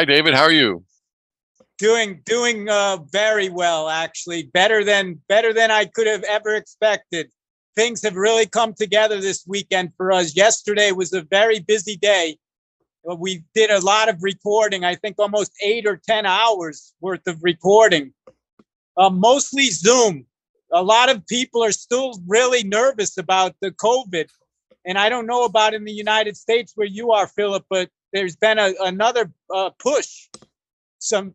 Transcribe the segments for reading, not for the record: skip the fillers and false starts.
Hi, David. How are you? Doing very well, actually. Better than I could have ever expected. Things have really come together this weekend for us. Yesterday was a very busy day. We did a lot of recording. I think almost 8 or 10 hours worth of recording. Mostly Zoom. A lot of people are still really nervous about the COVID, and I don't know about in the United States where you are, Philip, but there's been another push. Some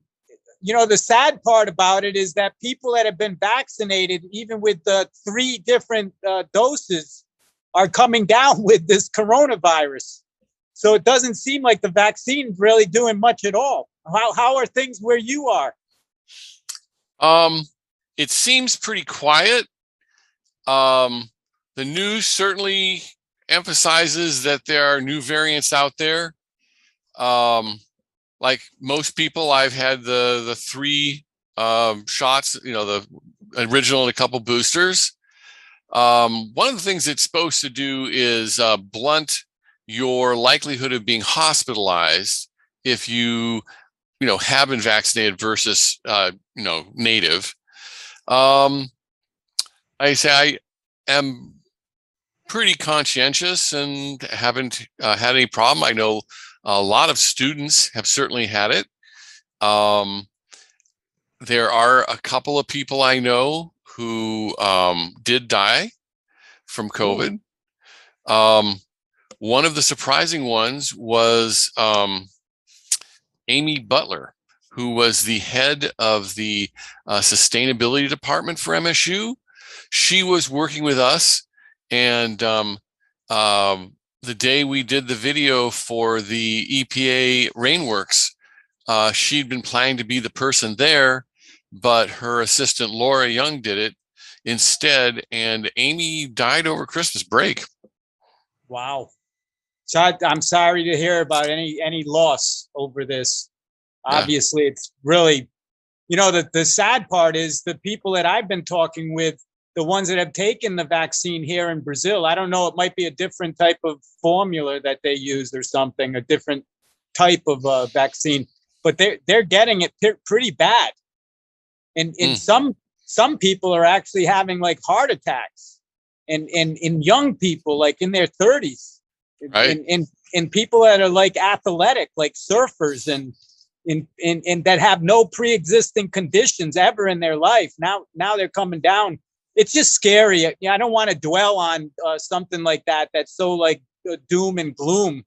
the sad part about it is that people that have been vaccinated, even with the 3 different doses, are coming down with this coronavirus. So it doesn't seem like the vaccine's really doing much at all. How are things where you are? It seems pretty quiet. The news certainly emphasizes that there are new variants out there. Like most people, I've had the 3 shots, the original and a couple boosters. One of the things it's supposed to do is blunt your likelihood of being hospitalized if you have been vaccinated versus native. I say I am pretty conscientious and haven't had any problem. I know a lot of students have certainly had it. There are a couple of people I know who did die from COVID. One of the surprising ones was Amy Butler, who was the head of the sustainability department for MSU. She was working with us, and the day we did the video for the EPA Rainworks, she'd been planning to be the person there, but her assistant Laura Young did it instead, and Amy died over Christmas break. Wow. So I'm sorry to hear about any loss over this. Yeah. Obviously, it's really, the sad part is the people that I've been talking with, the ones that have taken the vaccine here in Brazil. I don't know, it might be a different type of formula that they use or something, a different type of vaccine, but they're getting it pretty bad. And some people are actually having like heart attacks, and in young people, like in their 30s, right? And people that are like athletic, like surfers and that have no pre-existing conditions ever in their life. Now they're coming down. It's just scary. I don't want to dwell on something like that. That's so like doom and gloom.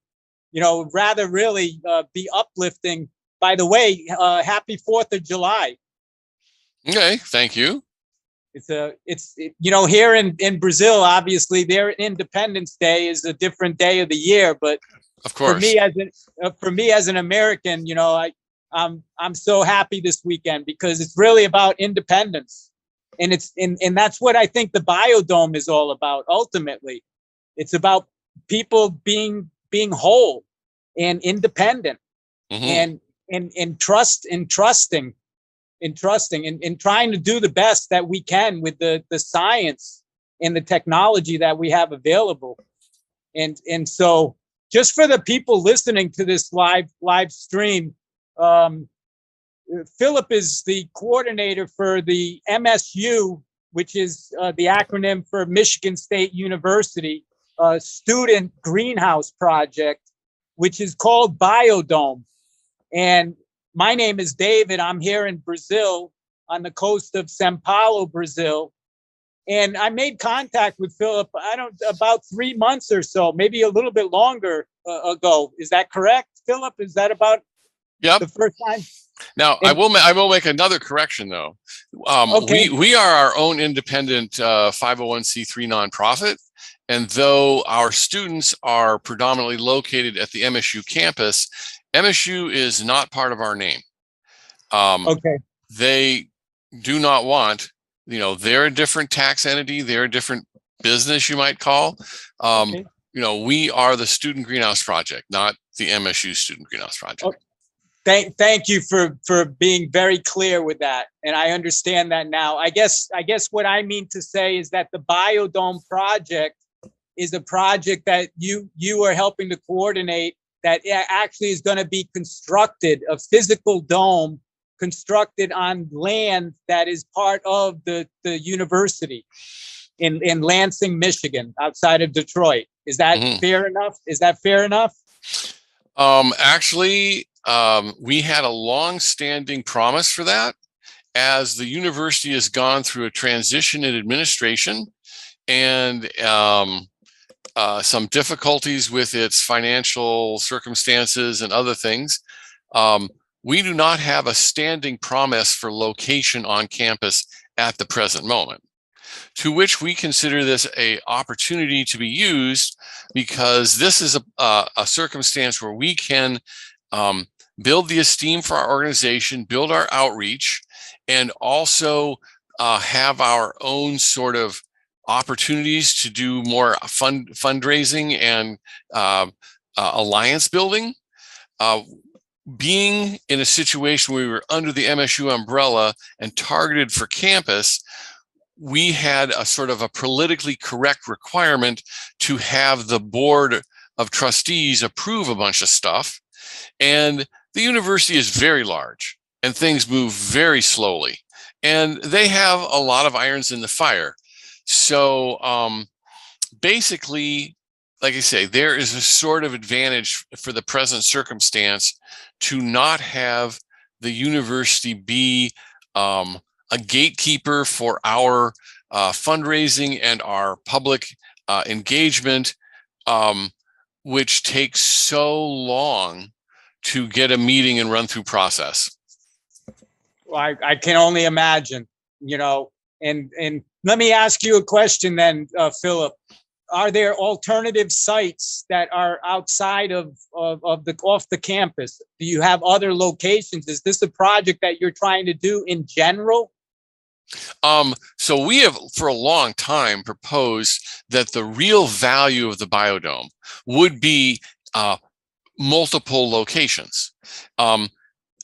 Rather really be uplifting. By the way, happy 4th of July. Okay, thank you. It's here in Brazil, obviously their Independence Day is a different day of the year, but of course, for me as an American, I'm so happy this weekend because it's really about independence. And and that's what I think the BioDome is all about. Ultimately, it's about people being whole and independent, and trusting and trying to do the best that we can with the science and the technology that we have available. And so just for the people listening to this live stream, Philip is the coordinator for the MSU, which is the acronym for Michigan State University Student Greenhouse Project, which is called BioDome. And my name is David. I'm here in Brazil on the coast of São Paulo, Brazil. And I made contact with Philip, about 3 months or so, maybe a little bit longer ago. Is that correct, Philip? Is that about the first time? Now, I will make another correction, though. Okay. We are our own independent 501c3 nonprofit, and though our students are predominantly located at the MSU campus, MSU is not part of our name. Okay. They do not want, they're a different tax entity, they're a different business, you might call. Okay. We are the Student Greenhouse Project, not the MSU Student Greenhouse Project. Okay. Thank you for being very clear with that, and I understand that now. I guess what I mean to say is that the BioDome project is a project that you are helping to coordinate that actually is going to be constructed, a physical dome constructed on land that is part of the university in Lansing, Michigan, outside of Detroit. Is that fair enough? Is that fair enough? Actually, we had a long-standing promise for that. As the university has gone through a transition in administration and some difficulties with its financial circumstances and other things, we do not have a standing promise for location on campus at the present moment, to which we consider this an opportunity to be used, because this is a circumstance where we can build the esteem for our organization, build our outreach, and also have our own sort of opportunities to do more fundraising and alliance building. Being in a situation where we were under the MSU umbrella and targeted for campus, we had a sort of a politically correct requirement to have the board of trustees approve a bunch of stuff. And the university is very large and things move very slowly. And they have a lot of irons in the fire. So basically, like I say, there is a sort of advantage for the present circumstance to not have the university be a gatekeeper for our fundraising and our public engagement, which takes so long to get a meeting and run through process. Well, I can only imagine, and let me ask you a question then, Philip. Are there alternative sites that are outside of off the campus? Do you have other locations? Is this a project that you're trying to do in general? So we have for a long time proposed that the real value of the BioDome would be multiple locations.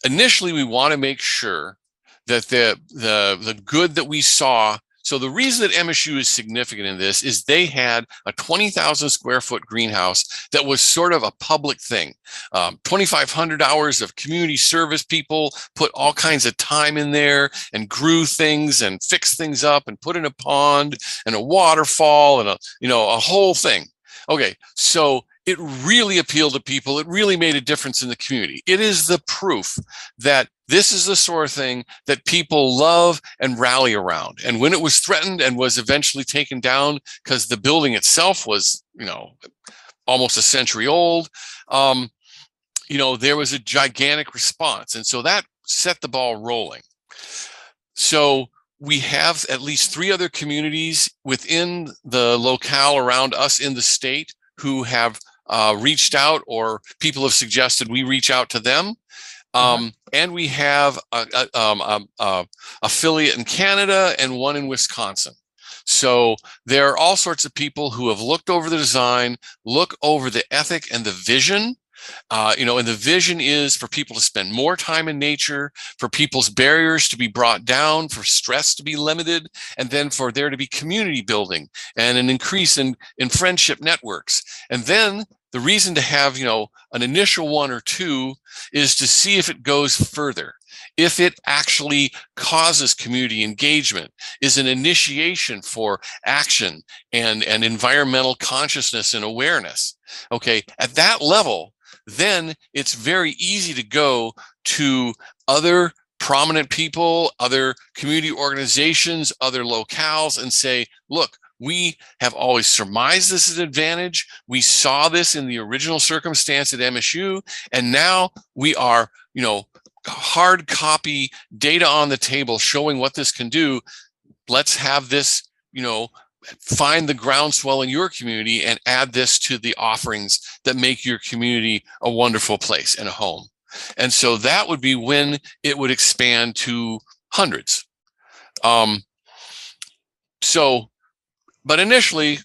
Initially, we want to make sure that the good that we saw. So the reason that MSU is significant in this is they had a 20,000 square foot greenhouse that was sort of a public thing. 2,500 hours of community service people put all kinds of time in there and grew things and fixed things up and put in a pond and a waterfall and a whole thing. Okay, so it really appealed to people. It really made a difference in the community. It is the proof that this is the sort of thing that people love and rally around. And when it was threatened and was eventually taken down because the building itself was, almost a century old, there was a gigantic response. And so that set the ball rolling. So we have at least 3 other communities within the locale around us in the state who have reached out, or people have suggested we reach out to them. And we have a affiliate in Canada and one in Wisconsin. So there are all sorts of people who have looked over the design, look over the ethic and the vision. And the vision is for people to spend more time in nature, for people's barriers to be brought down, for stress to be limited, and then for there to be community building and an increase in friendship networks. And then the reason to have, an initial 1 or 2 is to see if it goes further, if it actually causes community engagement, is an initiation for action and environmental consciousness and awareness. Okay, at that level, then it's very easy to go to other prominent people, other community organizations, other locales, and say, look, we have always surmised this is an advantage. We saw this in the original circumstance at MSU, and now we are, hard copy data on the table showing what this can do. Let's have this, find the groundswell in your community and add this to the offerings that make your community a wonderful place and a home. And so that would be when it would expand to hundreds. But initially,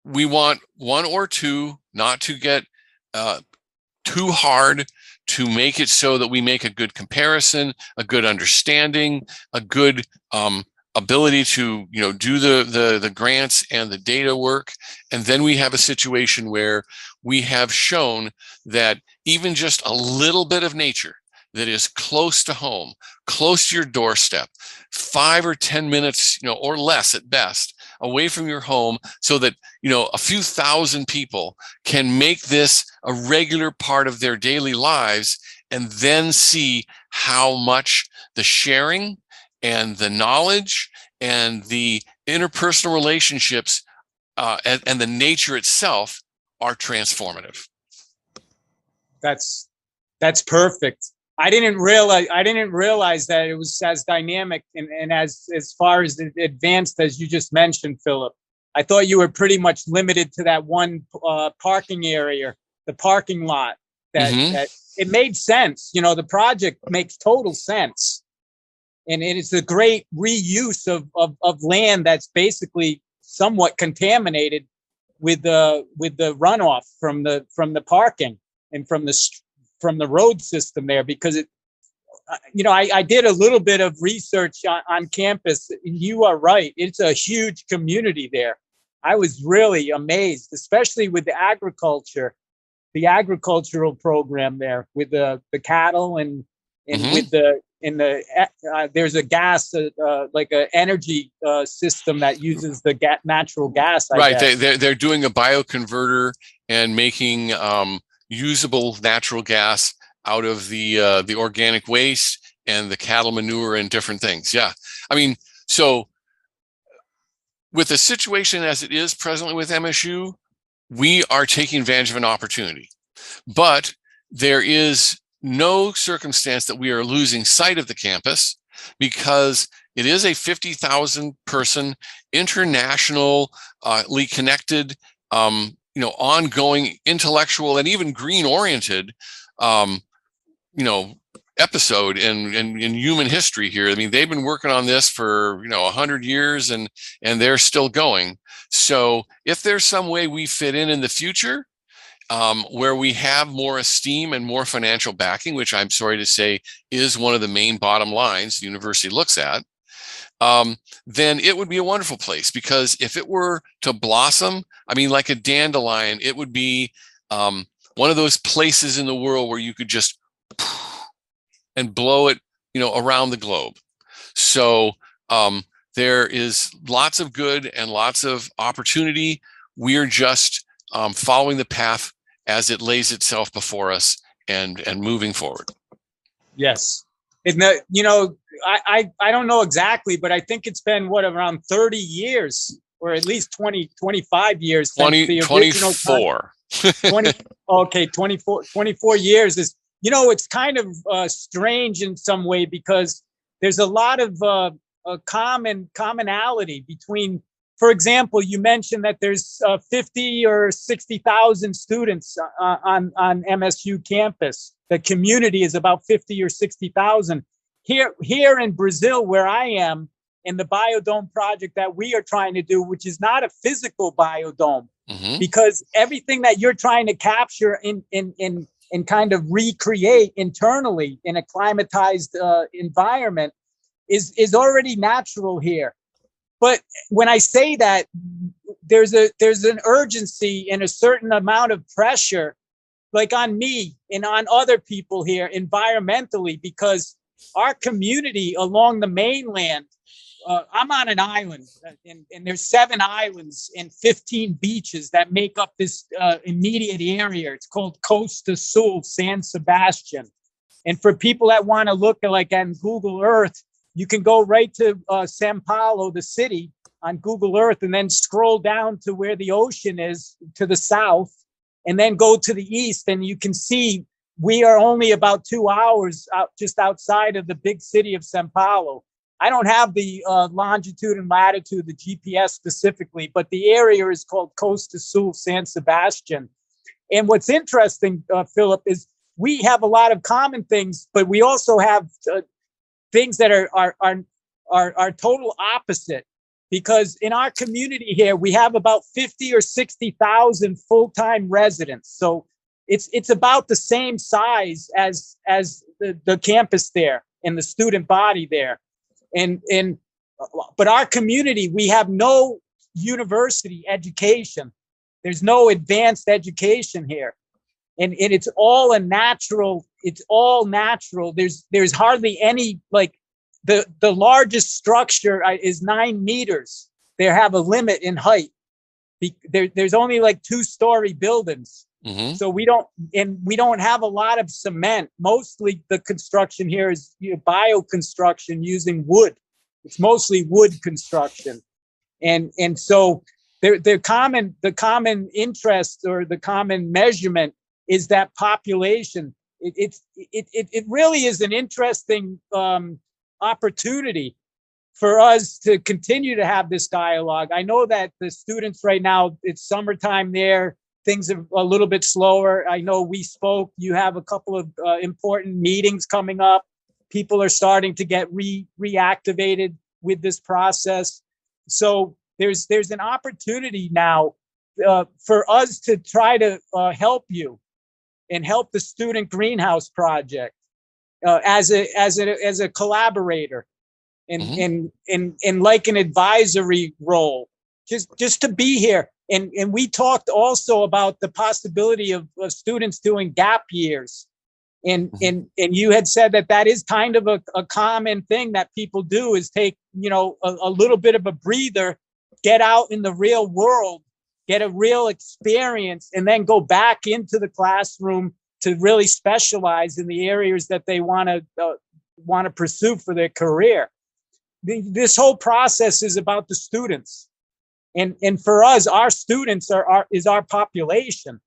we want 1 or 2, not to get too hard, to make it so that we make a good comparison, a good understanding, a good ability to, do the grants and the data work. And then we have a situation where we have shown that even just a little bit of nature that is close to home, close to your doorstep, 5 or 10 minutes, or less at best, away from your home, so that, a few thousand people can make this a regular part of their daily lives, and then see how much the sharing and the knowledge and the interpersonal relationships and the nature itself are transformative. That's perfect. I didn't realize that it was as dynamic and as far as advanced as you just mentioned, Philip. I thought you were pretty much limited to that one parking area, the parking lot. That it made sense. The project makes total sense, and it is a great reuse of land that's basically somewhat contaminated with the runoff from the parking and from the road system there, because I did a little bit of research on campus. You are right. It's a huge community there. I was really amazed, especially with the agricultural program there with the cattle and with there's a gas, like an energy system that uses the natural gas. Right. They're doing a bioconverter and making usable natural gas out of the organic waste and the cattle manure and different things. Yeah. I mean, so with the situation as it is presently with MSU, we are taking advantage of an opportunity, but there is no circumstance that we are losing sight of the campus, because it is a 50,000 person internationally connected, ongoing intellectual and even green oriented, episode in human history here. I mean, they've been working on this for 100 years, and they're still going. So if there's some way we fit in the future, where we have more esteem and more financial backing, which I'm sorry to say is one of the main bottom lines the university looks at, then it would be a wonderful place. Because if it were to blossom, I mean, like a dandelion, it would be one of those places in the world where you could just and blow it, around the globe. So there is lots of good and lots of opportunity. We're just following the path as it lays itself before us and moving forward. Yes. And I don't know exactly, but I think it's been around 30 years, or at least 25 years. 24. 24 years is, it's kind of strange in some way, because there's a lot of commonality between, for example, you mentioned that there's 50 or 60,000 students on MSU campus. The community is about 50 or 60,000. Here in Brazil, where I am, in the BioDome project that we are trying to do, which is not a physical biodome, because everything that you're trying to capture and kind of recreate internally in a climatized environment is already natural here. But when I say that, there's an urgency and a certain amount of pressure, like on me and on other people here environmentally, because our community along the mainland, I'm on an island, and there's 7 islands and 15 beaches that make up this immediate area. It's called Costa Sul, San Sebastian. And for people that want to look like on Google Earth, you can go right to São Paulo, the city, on Google Earth, and then scroll down to where the ocean is to the south, and then go to the east, and you can see we are only about 2 hours just outside of the big city of São Paulo. I don't have the longitude and latitude, the GPS specifically, but the area is called Costa Sul, San Sebastian. And what's interesting, Philip, is we have a lot of common things, but we also have things that are total opposite. Because in our community here, we have about 50 or 60,000 full-time residents. So it's about the same size as the campus there and the student body there. And but our community, we have no university education. There's no advanced education here. And it's all a natural, it's all natural. There's hardly any, like, the largest structure is 9 meters. They have a limit in height. There's only like 2-story buildings. Mm-hmm. So we don't have a lot of cement. Mostly the construction here is bio construction using wood. It's mostly wood construction. And so the common interest or the common measurement is that population. It really is an interesting opportunity for us to continue to have this dialogue. I know that the students right now, it's summertime there, things are a little bit slower. I know we spoke, you have a couple of important meetings coming up. People are starting to get reactivated with this process. So there's an opportunity now for us to try to help you and help the Student Greenhouse Project as a collaborator and like an advisory role, just to be here. And we talked also about the possibility of students doing gap years. And you had said that is kind of a common thing that people do, is take, a little bit of a breather, get out in the real world, get a real experience, and then go back into the classroom to really specialize in the areas that they want to pursue for their career. This whole process is about the students. And for us, our students is our population.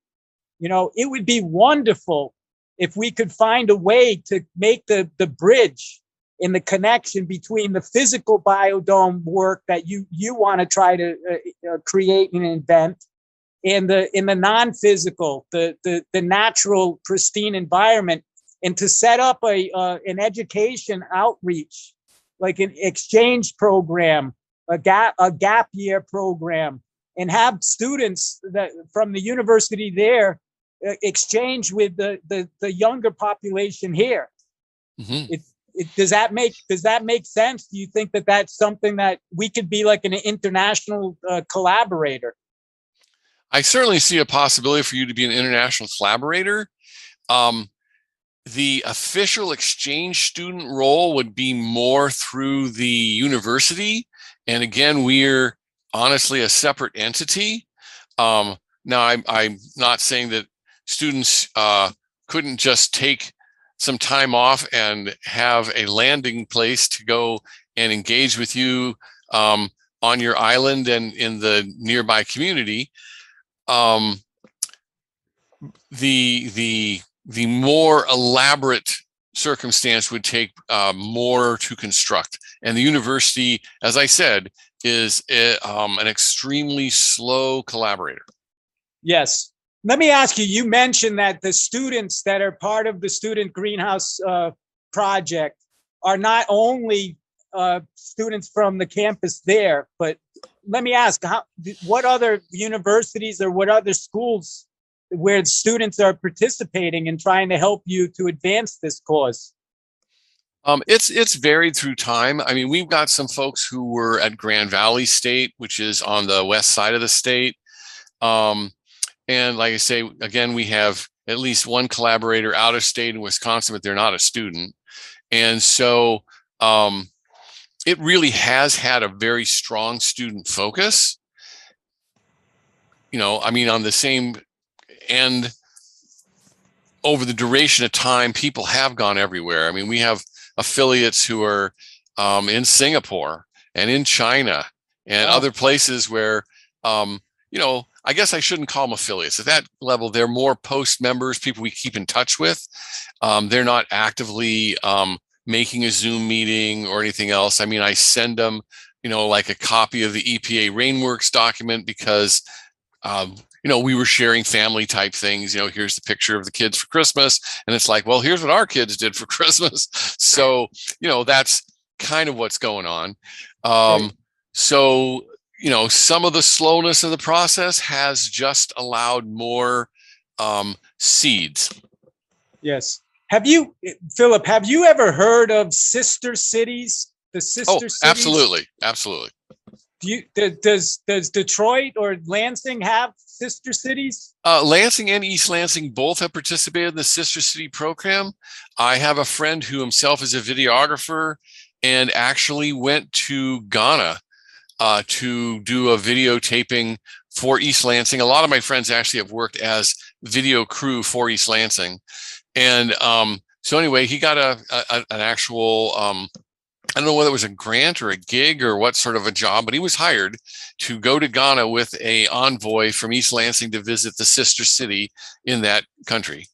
It would be wonderful if we could find a way to make the bridge in the connection between the physical biodome work that you want to try to create and invent, and the non-physical, the natural, pristine environment, and to set up an education outreach, like an exchange program, a gap year program, and have students that from the university there exchange with the younger population here. Mm-hmm. Does that make sense? Do you think that that's something that we could be like an international collaborator? I certainly see a possibility for you to be an international collaborator. The official exchange student role would be more through the university. And again, we're honestly a separate entity. Now, I'm not saying that students couldn't just take some time off and have a landing place to go and engage with you on your island and in the nearby community. The more elaborate circumstance would take more to construct, and the university, as I said, is an extremely slow collaborator. Yes. Let me ask you, you mentioned that the students that are part of the Student Greenhouse Project are not only students from the campus there, but let me ask, what other universities or what other schools where students are participating and trying to help you to advance this cause? It's varied through time. I mean, we've got some folks who were at Grand Valley State, which is on the west side of the state. And like I say, again, we have at least one collaborator out of state in Wisconsin, but they're not a student. And so it really has had a very strong student focus. I mean, on the same end, over the duration of time, people have gone everywhere. I mean, we have affiliates who are in Singapore and in China and other places where, I guess I shouldn't call them affiliates. At that level, they're more post members, people we keep in touch with. They're not actively making a Zoom meeting or anything else. I mean, I send them, like a copy of the EPA Rainworks document because, we were sharing family type things. Here's the picture of the kids for Christmas. And it's like, well, here's what our kids did for Christmas. So, that's kind of what's going on. So, some of the slowness of the process has just allowed more seeds. Yes. Philip, have you ever heard of sister cities? the Oh, sister cities? absolutely, absolutely. Does Detroit or Lansing have sister cities? Lansing and East Lansing both have participated in the Sister City program. I have a friend who himself is a videographer and actually went to Ghana to do a videotaping for East Lansing. A lot of my friends actually have worked as video crew for East Lansing. And so anyway, he got an actual I don't know whether it was a grant or a gig or what sort of a job, but he was hired to go to Ghana with a envoy from East Lansing to visit the sister city in that country.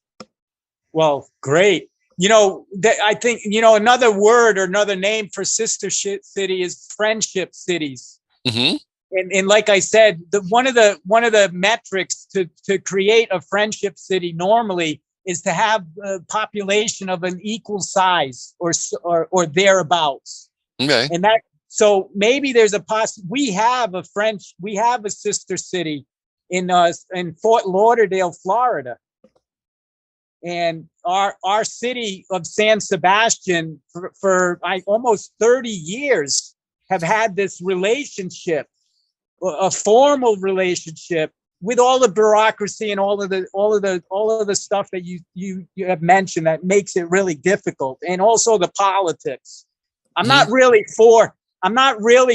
Well, great. I think, another word or another name for sister city is friendship cities. Mm-hmm. And like I said, one of the metrics to create a friendship city normally is to have a population of an equal size or thereabouts. Okay. And that, so maybe there's we have a sister city in Fort Lauderdale, Florida. And our city of San Sebastian for almost 30 years have had this relationship, a formal relationship with all the bureaucracy and all of the stuff that you have mentioned that makes it really difficult, and also the politics. I'm not really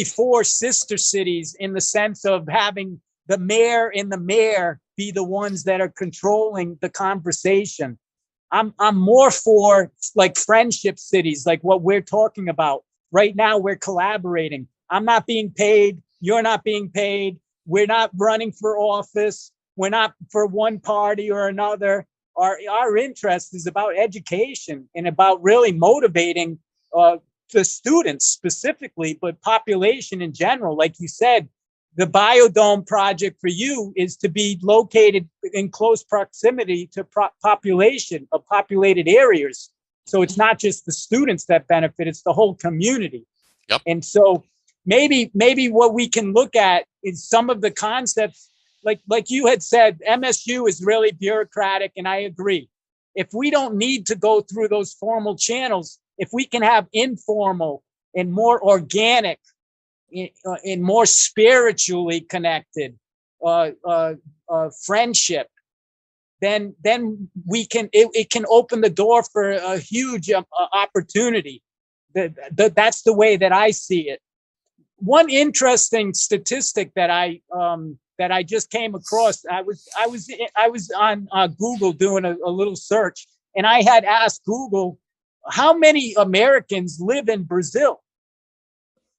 for sister cities in the sense of having the mayor be the ones that are controlling the conversation. I'm more for like friendship cities, like what we're talking about right now. We're collaborating. I'm not being paid. You're not being paid. We're not running for office. We're not for one party or another. Our interest is about education and about really motivating the students specifically, but population in general. Like you said, the BioDome project for you is to be located in close proximity to population of populated areas. So it's not just the students that benefit, it's the whole community. Yep. And so maybe what we can look at is some of the concepts, like you had said, MSU is really bureaucratic, and I agree. If we don't need to go through those formal channels, if we can have informal and more organic and more spiritually connected friendship, then we can it can open the door for a huge opportunity. That's the way that I see it. One interesting statistic that I just came across. I was on Google doing a little search, and I had asked Google how many Americans live in Brazil,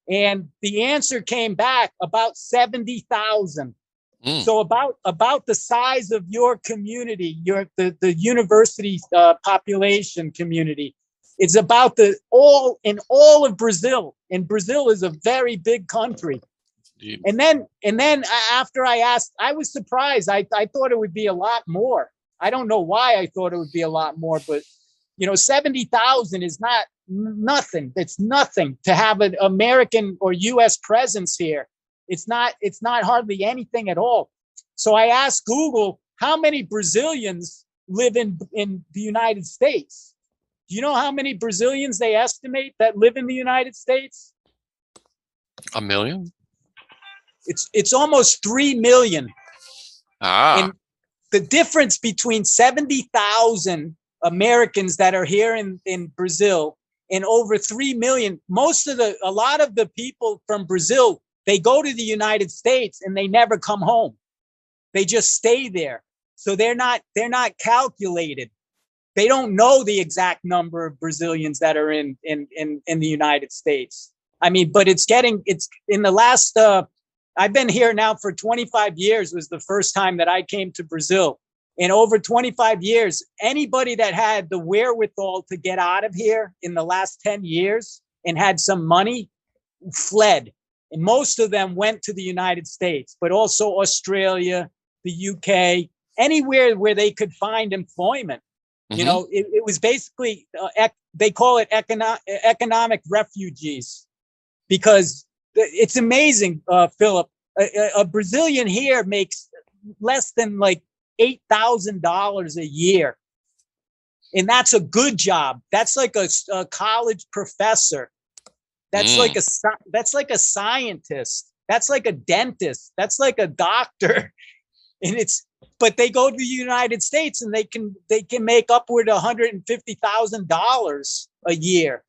and the answer came back about 70,000. So about the size of your community, the university population community. It's about all of Brazil, and Brazil is a very big country. Indeed. And then after I asked, I was surprised. I thought it would be a lot more. I don't know why I thought it would be a lot more, but 70,000 is nothing. It's nothing to have an American or U.S. presence here. It's not hardly anything at all. So I asked Google, how many Brazilians live in the United States? Do you know how many Brazilians they estimate that live in the United States? 1 million? It's almost 3 million. Ah. And the difference between 70,000 Americans that are here in Brazil and over 3 million, a lot of the people from Brazil, they go to the United States and they never come home. They just stay there. So they're not calculated. They don't know the exact number of Brazilians that are in the United States. I mean, but it's in the last, I've been here now for 25 years, was the first time that I came to Brazil. In over 25 years, anybody that had the wherewithal to get out of here in the last 10 years and had some money fled. And most of them went to the United States, but also Australia, the UK, anywhere where they could find employment. Mm-hmm. It was basically, they call it economic refugees, because it's amazing, Philip. A Brazilian here makes less than like $8,000 a year. And that's a good job. That's like a college professor. That's like that's like a scientist. That's like a dentist. That's like a doctor. And but they go to the United States and they can make upward $150,000 a year,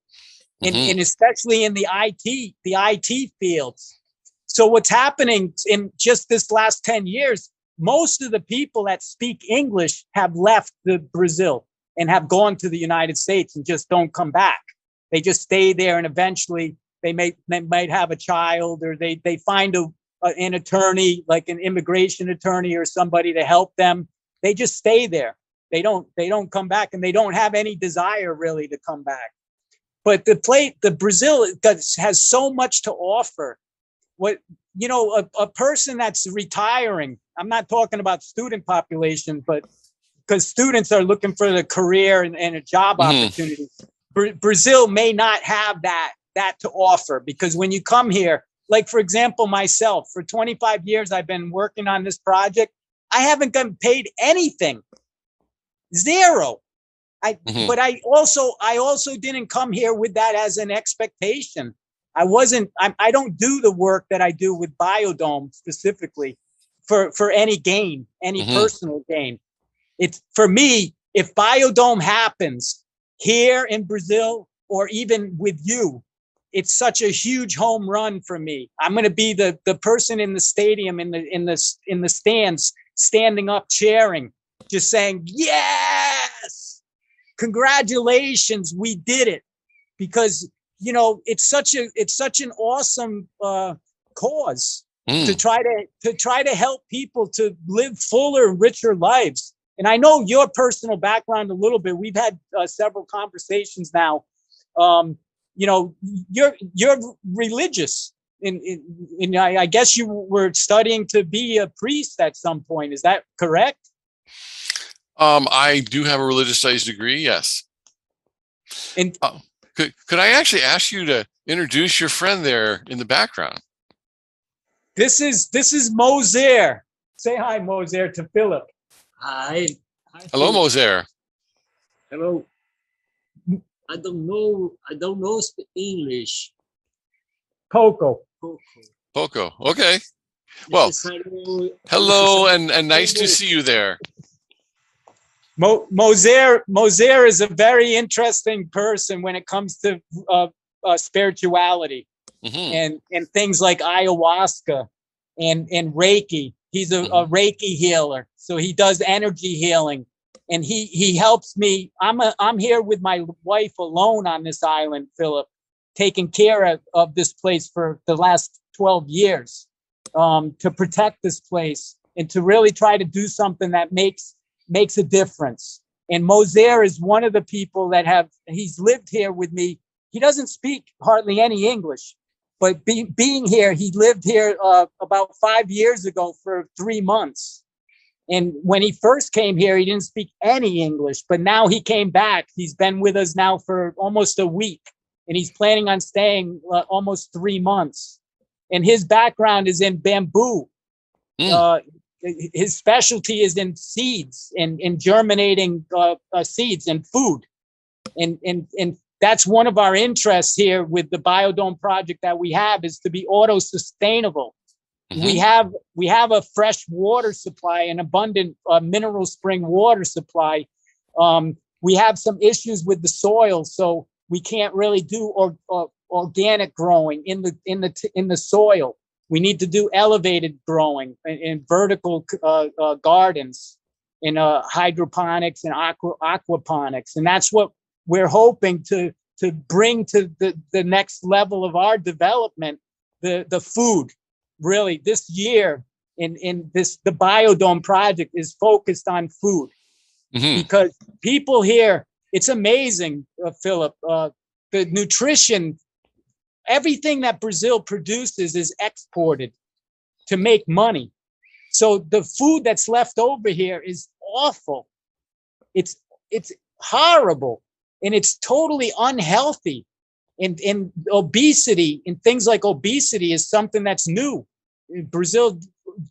and especially in the IT fields. So what's happening in just this last 10 years, most of the people that speak English have left Brazil and have gone to the United States and just don't come back. They just stay there, and eventually they might have a child, or they find an attorney, like an immigration attorney or somebody to help them. They just stay there. They don't come back, and they don't have any desire really to come back. But the Brazil has so much to offer. What, a person that's retiring, I'm not talking about student population, but because students are looking for the career and a job opportunity. Brazil may not have that to offer, because when you come here, like, for example, myself, for 25 years, I've been working on this project. I haven't gotten paid anything. Zero. But I also didn't come here with that as an expectation. I don't do the work that I do with BioDome specifically for any gain, any personal gain. It's, for me, if BioDome happens here in Brazil, or even with you, it's such a huge home run for me. I'm going to be the person in the stadium, in the stands, standing up, cheering, just saying, yes, congratulations, we did it. Because, it's such an awesome cause to try to help people to live fuller, richer lives. And I know your personal background a little bit. We've had several conversations now. You're religious, and I guess you were studying to be a priest at some point. Is that correct? I do have a religious studies degree. Yes. And could I actually ask you to introduce your friend there in the background? This is Moser. Say hi, Moser, to Philip. Hi. Hello, Moser. Hello. I don't know speak English. Poco. Okay. Well, hello, and nice to see you there. Moser is a very interesting person when it comes to spirituality and things like ayahuasca and Reiki. He's a Reiki healer, so he does energy healing, and he helps me. I'm here with my wife alone on this island, Philip, taking care of this place for the last 12 years, to protect this place and to really try to do something that makes a difference. And Moser is one of the people that he's lived here with me. He doesn't speak hardly any English, but being here, he lived here about 5 years ago for 3 months. And when he first came here, he didn't speak any English, but now he came back. He's been with us now for almost a week, and he's planning on staying almost 3 months. And his background is in bamboo. His specialty is in seeds and in germinating seeds and food. And that's one of our interests here with the BioDome project that we have, is to be auto-sustainable. We have a fresh water supply, an abundant mineral spring water supply. We have some issues with the soil, so we can't really do organic growing in the soil. We need to do elevated growing in vertical gardens, in hydroponics and aquaponics. And that's what we're hoping to bring to the next level of our development, the food. Really, this year the BioDome project is focused on food, because people here, it's amazing, Philip, the nutrition. Everything that Brazil produces is exported to make money. So the food that's left over here is awful. It's horrible, and it's totally unhealthy. And obesity and things like obesity is something that's new. Brazil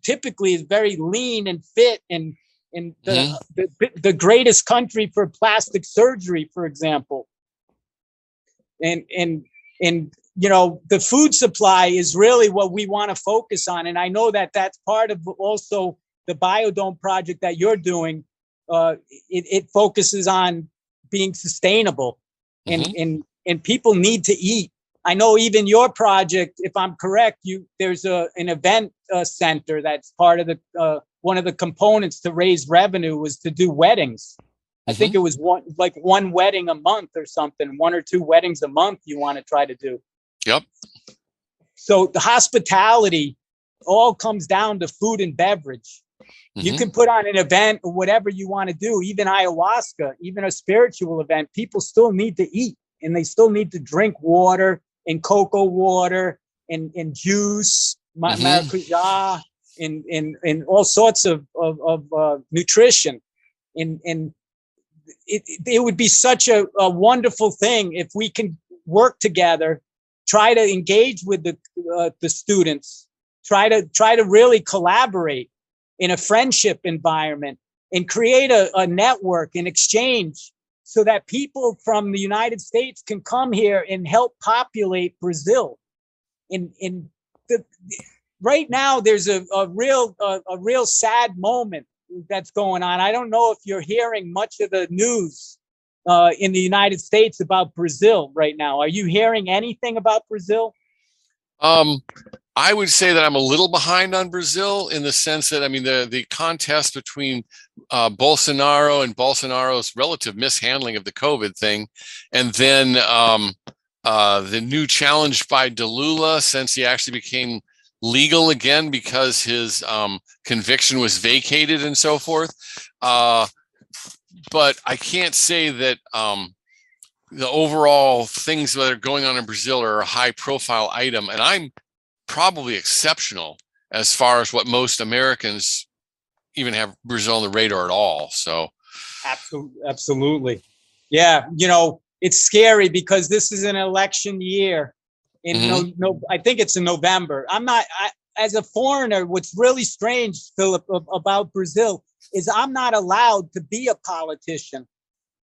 typically is very lean and fit, and the greatest country for plastic surgery, for example. And the food supply is really what we want to focus on. And I know that that's part of also the BioDome project that you're doing. It focuses on being sustainable, and Mhm. and people need to eat. I know even your project, if I'm correct, there's an event center that's part of the one of the components to raise revenue was to do weddings. I think Mhm. it was one wedding a month or something, one or two weddings a month you want to try to do. Yep. So the hospitality all comes down to food and beverage. You Mhm. can put on an event or whatever you want to do, even ayahuasca, even a spiritual event. People still need to eat, and they still need to drink water and cocoa water and juice, Mhm. maracuja, and all sorts of nutrition. And it would be such a wonderful thing if we can work together, try to engage with the students, try to really collaborate in a friendship environment and create a network and exchange so that people from the United States can come here and help populate Brazil. In the right now, there's a real sad moment that's going on. I don't know if you're hearing much of the news in the United States about Brazil right now. Are you hearing anything about Brazil? Um, I would say that I'm a little behind on Brazil in the sense that, I mean, the contest between Bolsonaro and Bolsonaro's relative mishandling of the COVID thing, and then the new challenge by Delula, since he actually became legal again because his conviction was vacated and so forth. But I can't say that the overall things that are going on in Brazil are a high profile item. And I'm probably exceptional as far as what most Americans even have Brazil on the radar at all. So, Absolutely. Yeah. It's scary because this is an election year. In mhm. I think it's in November. As a foreigner, what's really strange, Philip, about Brazil is I'm not allowed to be a politician.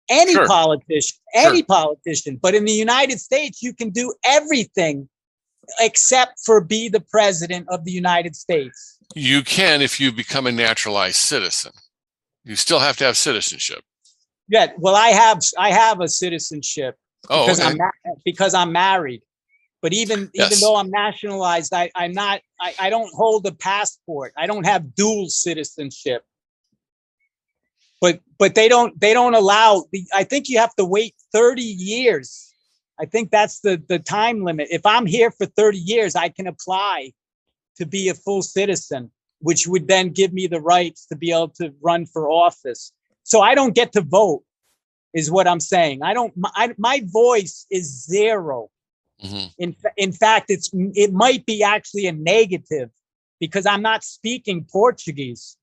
Any Sure, politician, sure. any politician. But in the United States, you can do everything except for be the president of the United States. You can if you become a naturalized citizen. You still have to have citizenship. Yeah, well, I have a citizenship Oh, because okay. I'm married. But even Yes. though I'm nationalized, I'm not. I don't hold a passport. I don't have dual citizenship. But they don't allow. I think you have to wait 30 years. I think that's the time limit. If I'm here for 30 years, I can apply to be a full citizen, which would then give me the rights to be able to run for office. So I don't get to vote, is what I'm saying. I don't. My voice is zero. Mhm. In fact, it might be actually a negative because I'm not speaking Portuguese.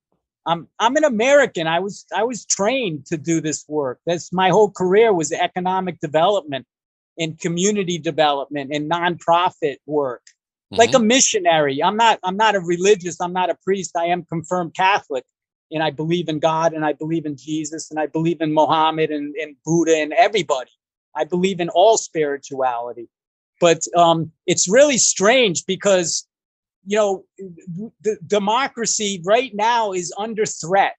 I'm an American. I was trained to do this work. That's my whole career was economic development and community development and nonprofit work. Like a Mhm. missionary. I'm not a religious, I'm not a priest. I am confirmed Catholic. And I believe in God and I believe in Jesus and I believe in Muhammad and Buddha and everybody. I believe in all spirituality. But it's really strange because the democracy right now is under threat.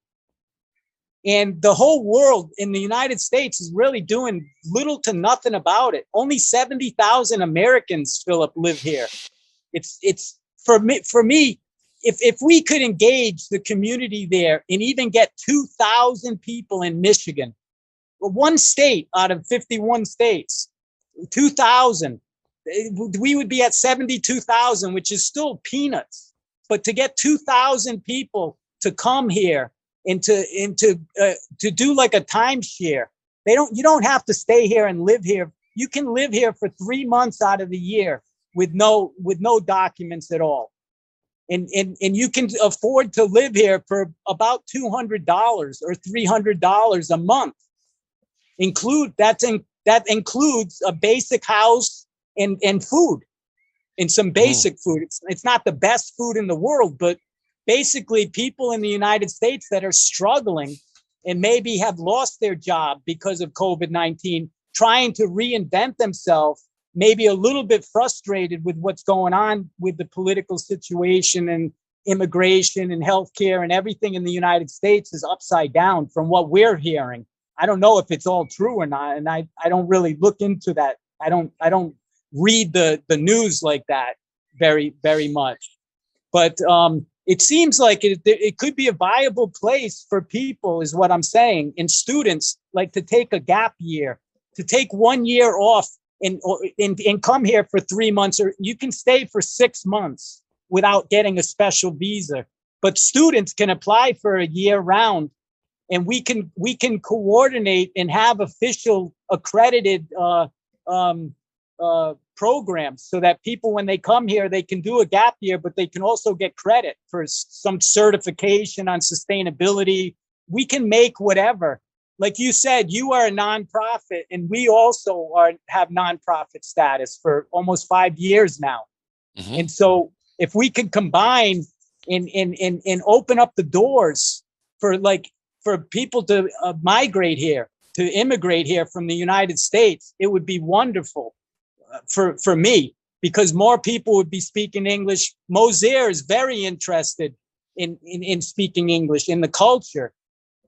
And the whole world in the United States is really doing little to nothing about it. Only 70,000 Americans, Philip, live here. It's for me, if we could engage the community there and even get 2,000 people in Michigan, one state out of 51 states, 2,000, we would be at 72,000, which is still peanuts. But to get 2,000 people to come here and to do like a timeshare, you don't have to stay here and live here. You can live here for 3 months out of the year with no documents at all. And you can afford to live here for about $200 or $300 a month. That includes a basic house and food and some Mhm. basic food. It's not the best food in the world, but basically people in the United States that are struggling and maybe have lost their job because of COVID-19, trying to reinvent themselves maybe a little bit frustrated with what's going on with the political situation and immigration and healthcare and everything in the United States is upside down from what we're hearing. I don't know if it's all true or not, and I don't really look into that. I don't read the news like that very much. But it seems like it could be a viable place for people, is what I'm saying, and students, like, to take a gap year, to take 1 year off and come here for 3 months, or you can stay for 6 months without getting a special visa. But students can apply for a year round, and we can coordinate and have official accredited programs so that people, when they come here, they can do a gap year, but they can also get credit for some certification on sustainability. We can make whatever. Like you said, you are a nonprofit, and we also have nonprofit status for almost 5 years now. Mm-hmm. And so if we could combine and open up the doors for people to migrate here, to immigrate here from the United States, it would be wonderful for me, because more people would be speaking English. Moser is very interested in speaking English, in the culture.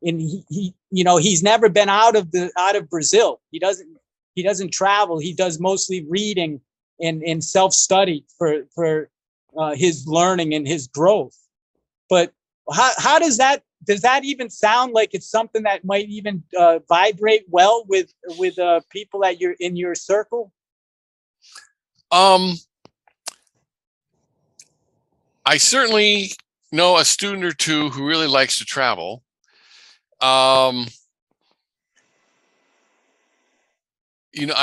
And he's never been out of Brazil. He doesn't travel. He does mostly reading and self-study for his learning and his growth. But how does that even sound like it's something that might even vibrate well with people that you're in your circle? I certainly know a student or two who really likes to travel. I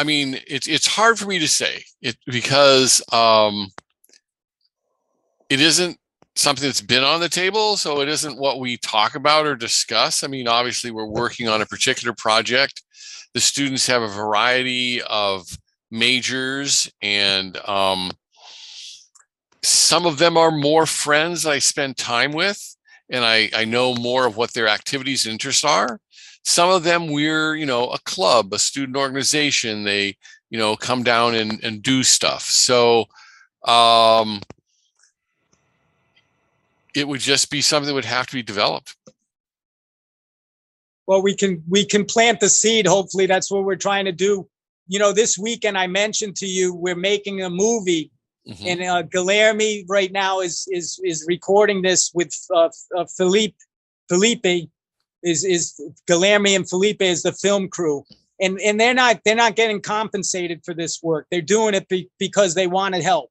mean, it's hard for me to say it, because it isn't something that's been on the table, so it isn't what we talk about or discuss. I mean, obviously, we're working on a particular project. The students have a variety of majors, and some of them are more friends I spend time with, and I know more of what their activities and interests are. Some of them, we're, a club, a student organization. They, come down and do stuff. So it would just be something that would have to be developed. Well, we can plant the seed. Hopefully that's what we're trying to do. This weekend I mentioned to you, we're making a movie. Mm-hmm. And Guilherme right now is recording this with Felipe. Felipe is Guilherme, and Felipe is the film crew, and they're not getting compensated for this work. They're doing it because they want to help.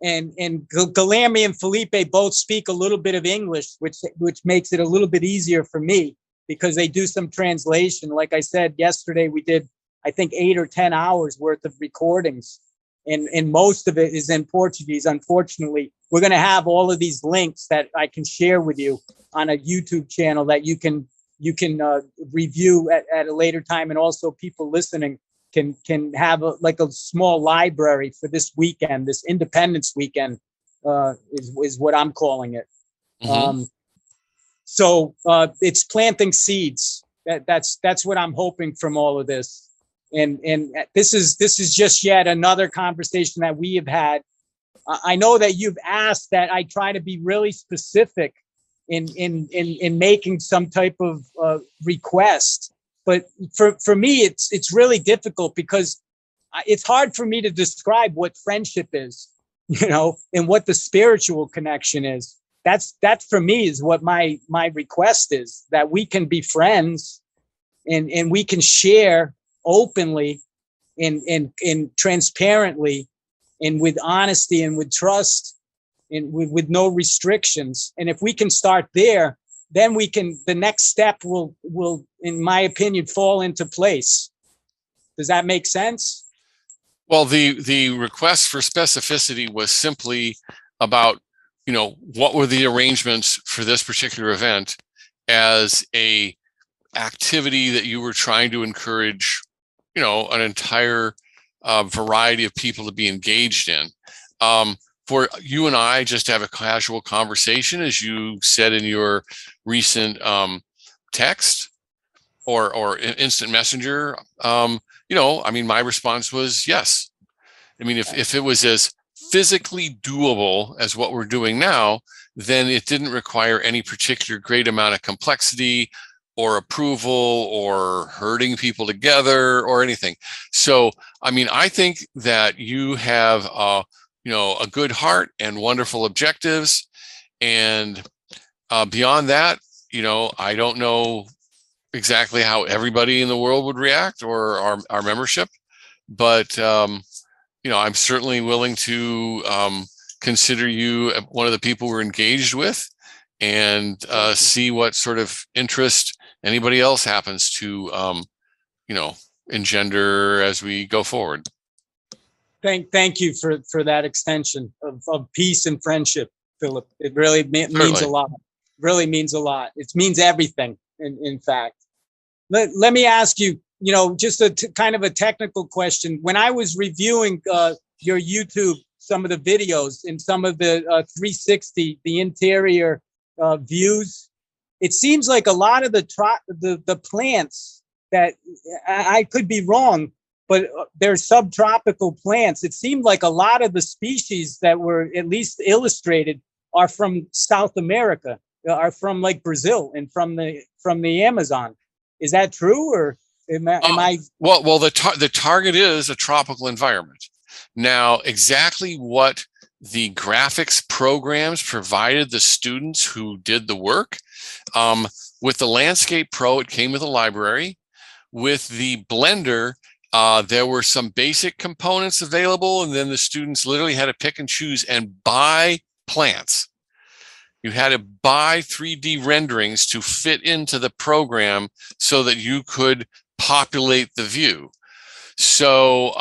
And Guilherme and Felipe both speak a little bit of English, which makes it a little bit easier for me, because they do some translation. Like I said yesterday, we did, I think, 8 or 10 hours worth of recordings. And most of it is in Portuguese. Unfortunately, we're going to have all of these links that I can share with you on a YouTube channel that you can review at a later time. And also people listening can have a small library for this weekend, this Independence Weekend, is what I'm calling it. Mm-hmm. So it's planting seeds. That's what I'm hoping from all of this. And this is just yet another conversation that we have had. I know that you've asked that I try to be really specific in making some type of request, but for me it's really difficult, because it's hard for me to describe what friendship is, and what the spiritual connection is. That for me is what my request is, that we can be friends and we can share openly and transparently and with honesty and with trust and with no restrictions. And if we can start there, then the next step will, in my opinion, fall into place. Does that make sense? Well, the request for specificity was simply about, what were the arrangements for this particular event as a activity that you were trying to encourage, an entire variety of people to be engaged in. For you and I just to have a casual conversation, as you said in your recent text or instant messenger, my response was yes. I mean, if it was as physically doable as what we're doing now, then it didn't require any particular great amount of complexity or approval or herding people together or anything. So, I mean, I think that you have, a good heart and wonderful objectives. And beyond that, I don't know exactly how everybody in the world would react or our membership, but I'm certainly willing to consider you one of the people we're engaged with, and see what sort of interest anybody else happens to, engender as we go forward. Thank you for that extension of peace and friendship, Philip. It really means a lot. Really means a lot. It means everything. In fact, let me ask you, just kind of a technical question. When I was reviewing your YouTube, some of the videos and some of the 360, the interior views, it seems like a lot of the plants that I could be wrong, but they're subtropical plants. It seemed like a lot of the species that were at least illustrated are from South America, are from like Brazil and from the Amazon. Is that true, or am I? Well, the target is a tropical environment. Now, exactly what the graphics programs provided the students who did the work, with the Landscape Pro, it came with a library. With the Blender, there were some basic components available, and then the students literally had to pick and choose and buy plants. You had to buy 3D renderings to fit into the program so that you could populate the view. So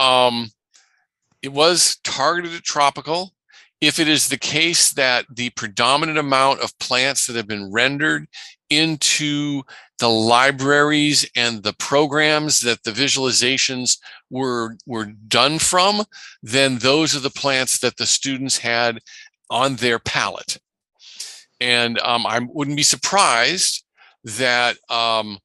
it was targeted at tropical. If it is the case that the predominant amount of plants that have been rendered into the libraries and the programs that the visualizations were done from, then those are the plants that the students had on their palette. And I wouldn't be surprised that whoever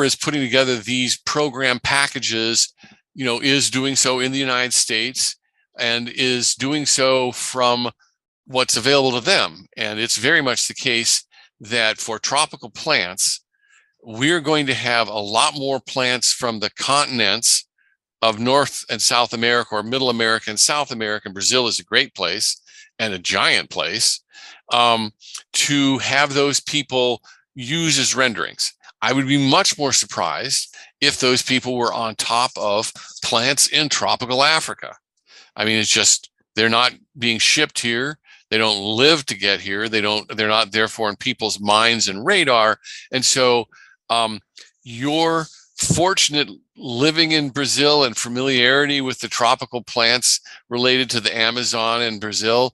is putting together these program packages, is doing so in the United States and is doing so from what's available to them. And it's very much the case that for tropical plants, we're going to have a lot more plants from the continents of North and South America, or Middle America and South America. And Brazil is a great place and a giant place, to have those people use as renderings. I would be much more surprised if those people were on top of plants in tropical Africa. I mean, it's just, they're not being shipped here. They don't live to get here. They're not therefore in people's minds and radar. And so you're fortunate living in Brazil and familiarity with the tropical plants related to the Amazon and Brazil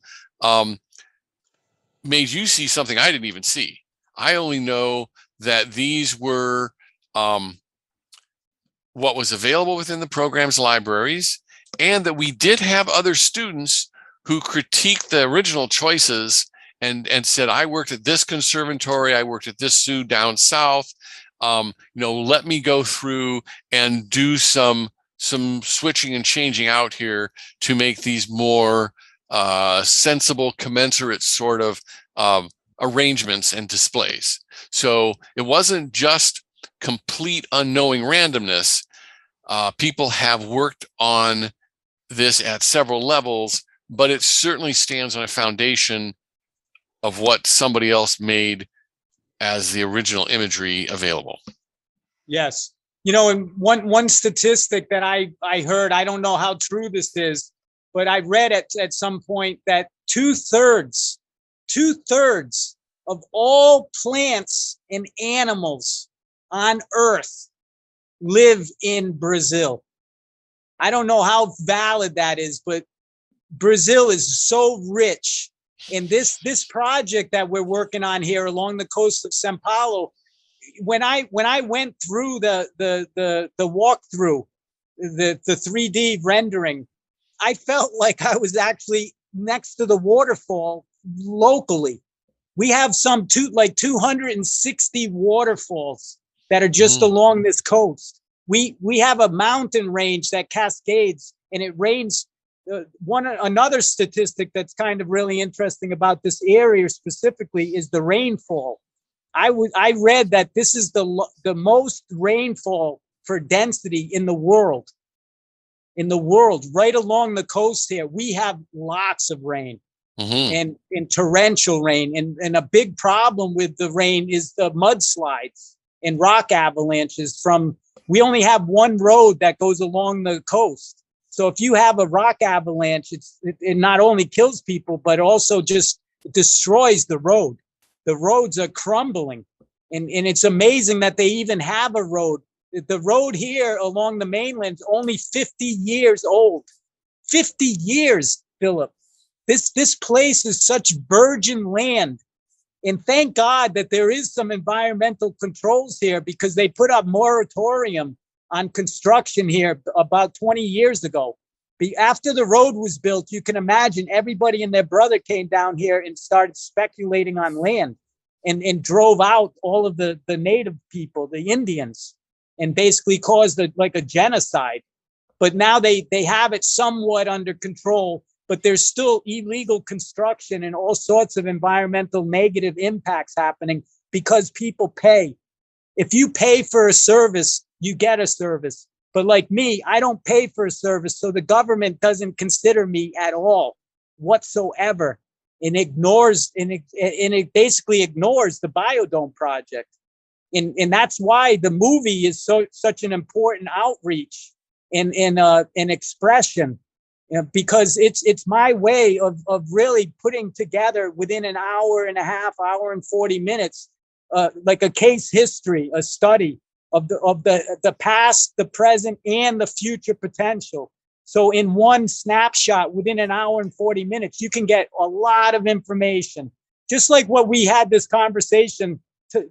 made you see something I didn't even see. I only know that these were what was available within the program's libraries, and that we did have other students who critiqued the original choices and said, I worked at this conservatory, I worked at this zoo down south. Let me go through and do some switching and changing out here to make these more sensible, commensurate sort of arrangements and displays. So it wasn't just complete unknowing randomness. People have worked on this at several levels, but it certainly stands on a foundation of what somebody else made as the original imagery available. Yes. And one statistic that I heard, I don't know how true this is, but I read at some point that two-thirds of all plants and animals on Earth live in Brazil. I don't know how valid that is, but Brazil is so rich. And this project that we're working on here along the coast of São Paulo, when I went through the walkthrough, the 3D rendering, I felt like I was actually next to the waterfall locally. We have 260 waterfalls that are just along this coast. We have a mountain range that cascades, and it rains. Another statistic that's kind of really interesting about this area specifically is the rainfall. I read that this is the most rainfall for density in the world. In the world, right along the coast here, we have lots of rain. And torrential rain. And a big problem with the rain is the mudslides and rock avalanches we only have one road that goes along the coast. So if you have a rock avalanche, it not only kills people, but also just destroys the road. The roads are crumbling. And it's amazing that they even have a road. The road here along the mainland is only 50 years old. 50 years, Philip. This place is such virgin land. And thank God that there is some environmental controls here, because they put a moratorium on construction here about 20 years ago. After the road was built, you can imagine everybody and their brother came down here and started speculating on land and drove out all of the native people, the Indians, and basically caused a genocide. But now they have it somewhat under control, but there's still illegal construction and all sorts of environmental negative impacts happening because people pay. If you pay for a service, you get a service. But like me, I don't pay for a service, so the government doesn't consider me at all whatsoever, and it basically ignores the BioDome project. And that's why the movie is such an important outreach and expression. Because it's my way of really putting together within an hour and a half, hour and 40 minutes, like a case history, a study of the past, the present, and the future potential. So in one snapshot, within an hour and 40 minutes, you can get a lot of information. Just like what we had this conversation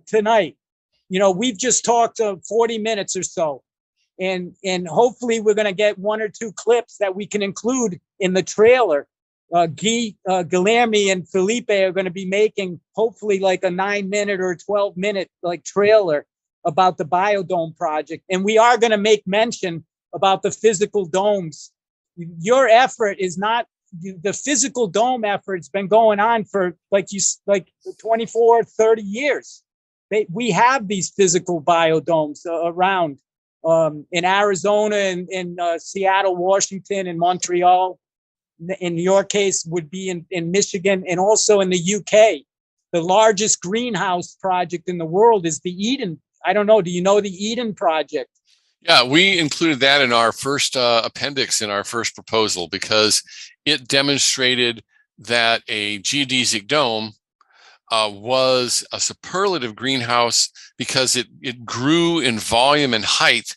tonight. We've just talked 40 minutes or so. And hopefully we're going to get one or two clips that we can include in the trailer. Guilherme and Felipe are going to be making hopefully like a 9-minute or 12-minute like trailer about the BioDome project. And we are going to make mention about the physical domes. Your effort is not the physical dome effort's been going on for like 24, 30 years. We have these physical biodomes around. In Arizona and in Seattle, Washington, and Montreal. In your case, would be in Michigan, and also in the UK. The largest greenhouse project in the world is the Eden. I don't know. Do you know the Eden project? Yeah, we included that in our first appendix in our first proposal, because it demonstrated that a geodesic dome was a superlative greenhouse because it grew in volume and height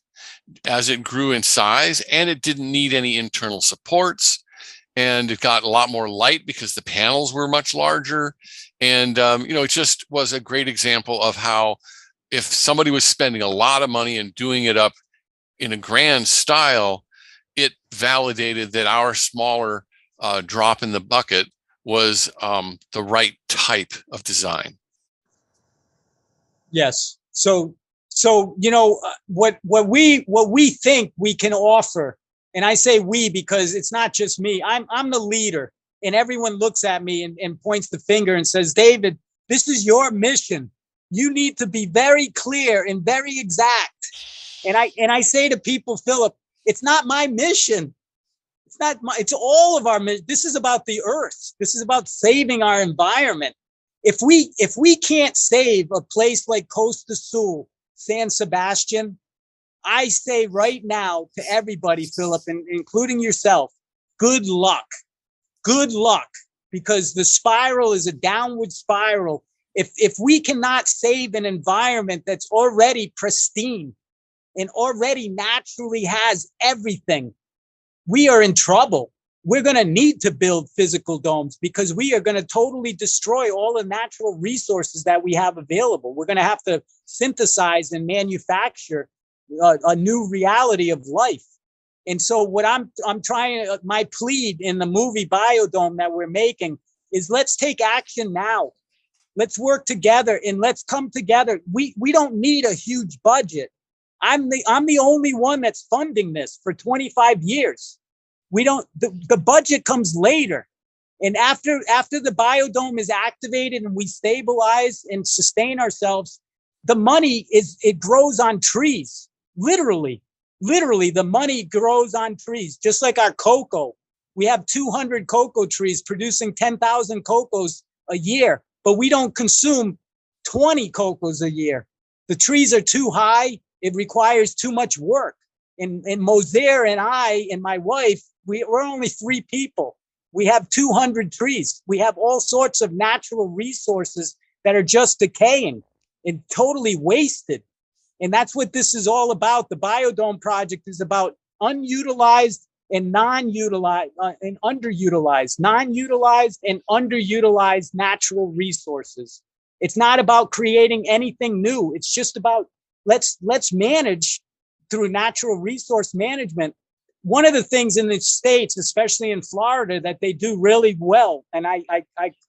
as it grew in size, and it didn't need any internal supports, and it got a lot more light because the panels were much larger. And it just was a great example of how, if somebody was spending a lot of money and doing it up in a grand style, it validated that our smaller drop in the bucket was the right type of design. Yes. So what we think we can offer, and I say we because it's not just me. I'm the leader, and everyone looks at me and points the finger and says, David, this is your mission. You need to be very clear and very exact. And I say to people, Philip, it's not my mission. It's all of our mission. This is about the earth. This is about saving our environment. If we can't save a place like Costa Sul, San Sebastian, I say right now to everybody, Philip, including yourself, good luck. Good luck, because the spiral is a downward spiral. If we cannot save an environment that's already pristine and already naturally has everything, we are in trouble. We're going to need to build physical domes because we are going to totally destroy all the natural resources that we have available. We're going to have to synthesize and manufacture a new reality of life. And so what I'm trying, my plea in the movie BioDome that we're making is, let's take action now. Let's work together and let's come together. We don't need a huge budget. I'm the only one that's funding this for 25 years. We don't, the budget comes later. And after the BioDome is activated and we stabilize and sustain ourselves, the money it grows on trees. Literally, the money grows on trees, just like our cocoa. We have 200 cocoa trees producing 10,000 cocos a year, but we don't consume 20 cocos a year. The trees are too high. It requires too much work. And Moser and I and my wife, we're only 3 people. We have 200 trees. We have all sorts of natural resources that are just decaying and totally wasted. And that's what this is all about. The BioDome project is about unutilized and non-utilized and underutilized, non-utilized and underutilized natural resources. It's not about creating anything new. It's just about let's manage through natural resource management. One of the things in the States, especially in Florida, that they do really well, and I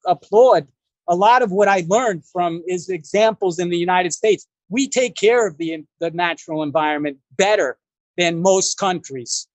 applaud a lot of what I learned from is examples in the United States. We take care of the natural environment better than most countries.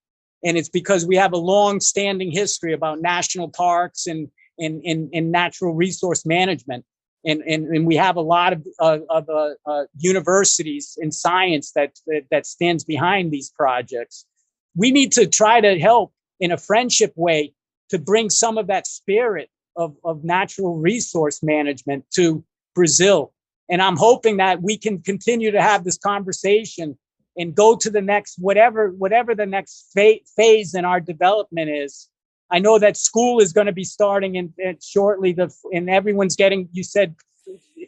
And it's because we have a long-standing history about national parks and natural resource management. And we have a lot of universities in science that stands behind these projects. We need to try to help in a friendship way to bring some of that spirit of natural resource management to Brazil. And I'm hoping that we can continue to have this conversation and go to the next, whatever the next phase in our development is. I know that school is going to be starting in shortly, and everyone's getting, you said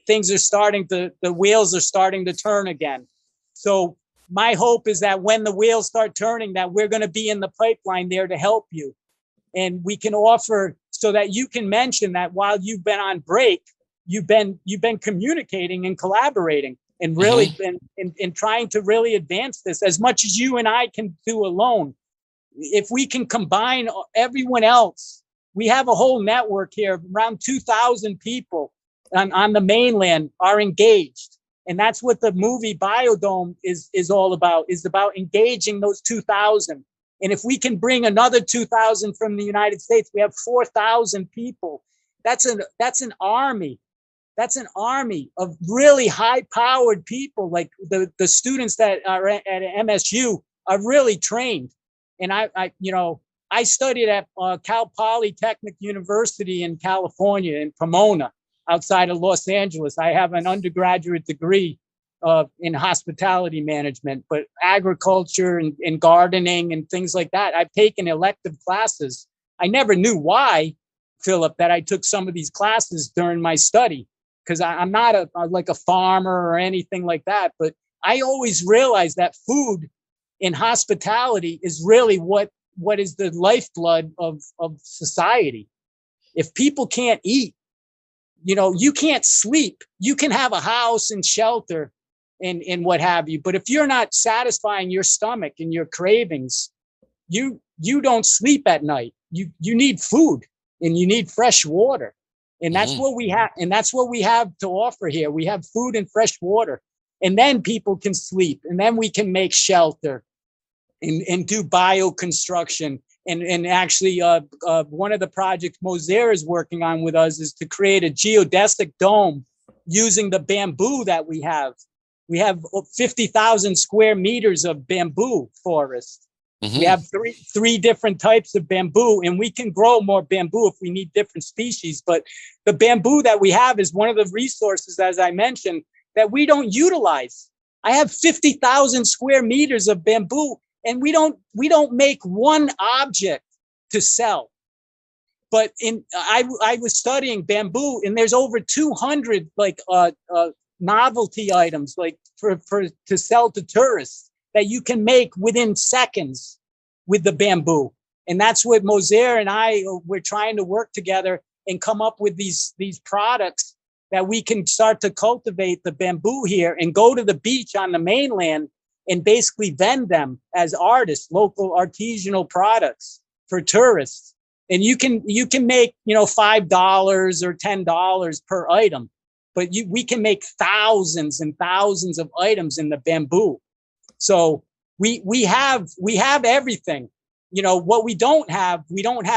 things are starting to, the wheels are starting to turn again. So my hope is that when the wheels start turning, that we're going to be in the pipeline there to help you. And we can offer so that you can mention that while you've been on break, you've been communicating and collaborating and really been in trying to really advance this as much as you and I can do alone. If we can combine everyone else, we have a whole network here, around 2,000 people on the mainland are engaged. And that's what the movie BioDome is all about, is about engaging those 2,000. And if we can bring another 2,000 from the United States, we have 4,000 people. That's an army. That's an army of really high-powered people. Like the students that are at MSU are really trained. And I studied at Cal Polytechnic University in California, in Pomona, outside of Los Angeles. I have an undergraduate degree in hospitality management, but agriculture and gardening and things like that. I've taken elective classes. I never knew why, Philip, that I took some of these classes during my study, because I'm not like a farmer or anything like that. But I always realized that food in hospitality is really what is the lifeblood of society. If people can't eat, you can't sleep. You can have a house and shelter and what have you, but if you're not satisfying your stomach and your cravings, you don't sleep at night. You need food and you need fresh water. And that's what we have. And that's what we have to offer here. We have food and fresh water, and then people can sleep, and then we can make shelter and do bioconstruction. And actually, one of the projects Moser is working on with us is to create a geodesic dome using the bamboo that we have. We have 50,000 square meters of bamboo forest. We have three different types of bamboo, and we can grow more bamboo if we need different species. But the bamboo that we have is one of the resources, as I mentioned, that we don't utilize. I have 50,000 square meters of bamboo, and we don't make one object to sell. But I was studying bamboo, and there's over 200 novelty items like for to sell to tourists that you can make within seconds with the bamboo. And that's what Moser and we're trying to work together and come up with these products that we can start to cultivate the bamboo here and go to the beach on the mainland and basically vend them as artists, local artisanal products for tourists. And you can make, $5 or $10 per item, but we can make thousands and thousands of items in the bamboo. So we have everything. What we don't have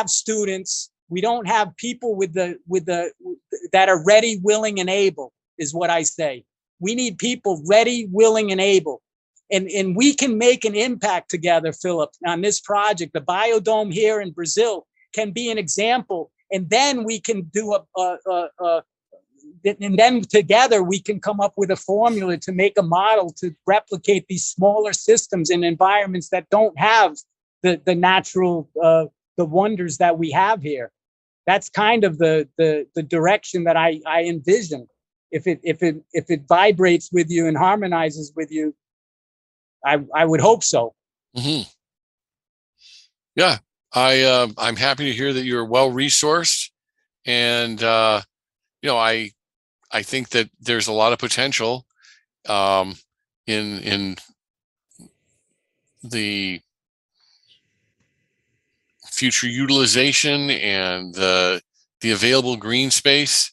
students. We don't have people with the that are ready, willing, and able, is what I say. We need people ready, willing, and able. And we can make an impact together, Philip, on this project. The BioDome here in Brazil can be an example. And then we can do and then together we can come up with a formula to make a model to replicate these smaller systems in environments that don't have the natural the wonders that we have here. That's kind of the direction that I envision. If it vibrates with you and harmonizes with you, I would hope so. Mm-hmm. Yeah, I'm happy to hear that you're well resourced, and I think that there's a lot of potential in the future utilization and the available green space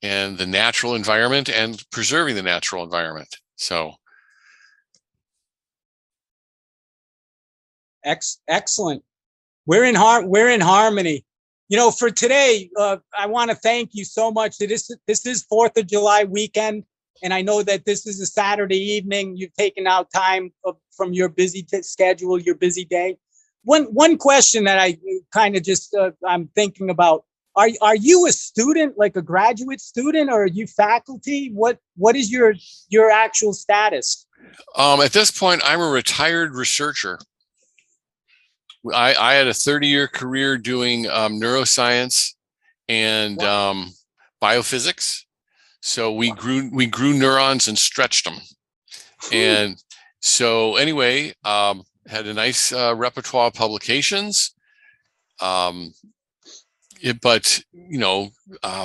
and the natural environment and preserving the natural environment. So excellent. We're in harmony. For today, I want to thank you so much. This is 4th of July weekend, and I know that this is a Saturday evening. You've taken out time from your busy schedule, your busy day. One question that I kind of just I'm thinking about: Are you a student, like a graduate student, or are you faculty? What is your actual status? At this point, I'm a retired researcher. I had a 30-year career doing neuroscience and biophysics. So we grew neurons and stretched them. And so anyway, had a nice repertoire of publications. But